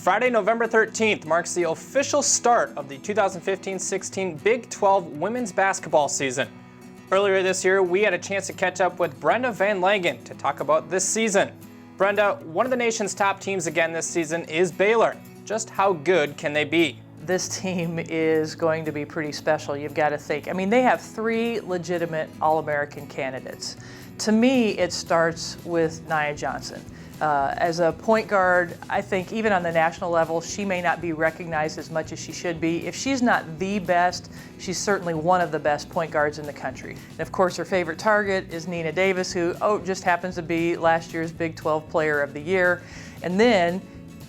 Friday, November 13th marks the official start of the 2015-16 Big 12 women's basketball season. Earlier this year, we had a chance to catch up with Brenda VanLengen to talk about this season. Brenda, one of the nation's top teams again this season is Baylor. Just how good can they be? This team is going to be pretty special, you've got to think. I mean, they have three legitimate All-American candidates. To me, it starts with Nia Johnson. As a point guard, I think even on the national level, she may not be recognized as much as she should be. If she's not the best, she's certainly one of the best point guards in the country. And of course, her favorite target is Nina Davis, who just happens to be last year's Big 12 Player of the Year. And then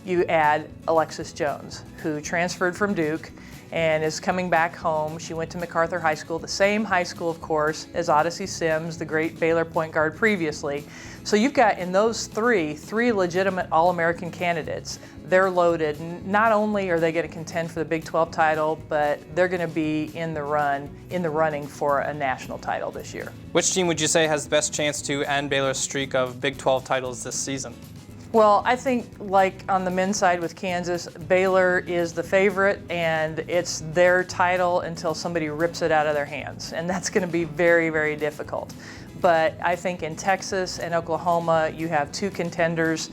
you add Alexis Jones, who transferred from Duke and is coming back home. She went to MacArthur High School, the same high school, of course, as Odyssey Sims, the great Baylor point guard previously. So you've got in those three legitimate All-American candidates. They're loaded. Not only are they going to contend for the Big 12 title, but they're going to be in the running for a national title this year. Which team would you say has the best chance to end Baylor's streak of Big 12 titles this season? Well, I think like on the men's side with Kansas, Baylor is the favorite and it's their title until somebody rips it out of their hands. And that's going to be very, very difficult. But I think in Texas and Oklahoma, you have two contenders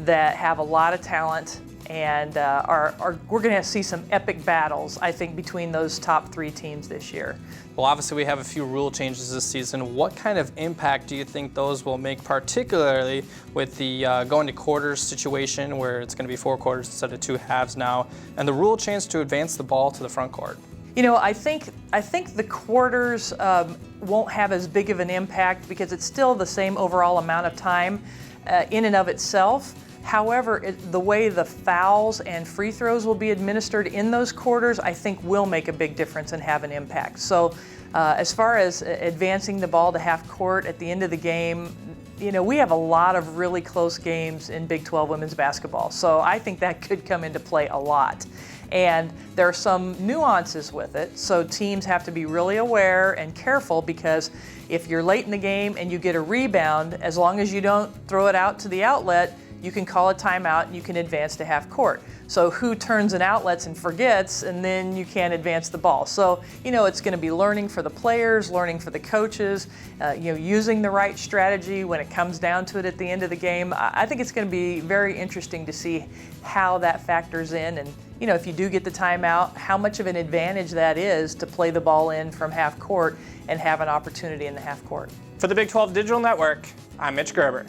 that have a lot of talent and we're going to see some epic battles, I think, between those top three teams this year. Well, obviously we have a few rule changes this season. What kind of impact do you think those will make, particularly with the going to quarters situation where it's going to be 4 quarters instead of 2 halves now, and the rule change to advance the ball to the front court? You know, I think the quarters won't have as big of an impact because it's still the same overall amount of time in and of itself. However, the way the fouls and free throws will be administered in those quarters, I think will make a big difference and have an impact. So as far as advancing the ball to half court at the end of the game, you know, we have a lot of really close games in Big 12 women's basketball. So I think that could come into play a lot. And there are some nuances with it, so teams have to be really aware and careful because if you're late in the game and you get a rebound, as long as you don't throw it out to the outlet, you can call a timeout and you can advance to half court. So who turns in outlets and forgets, and then you can't advance the ball. So, you know, it's going to be learning for the players, learning for the coaches, using the right strategy when it comes down to it at the end of the game. I think it's going to be very interesting to see how that factors in, and, you know, if you do get the timeout, how much of an advantage that is to play the ball in from half court and have an opportunity in the half court. For the Big 12 Digital Network, I'm Mitch Gerber.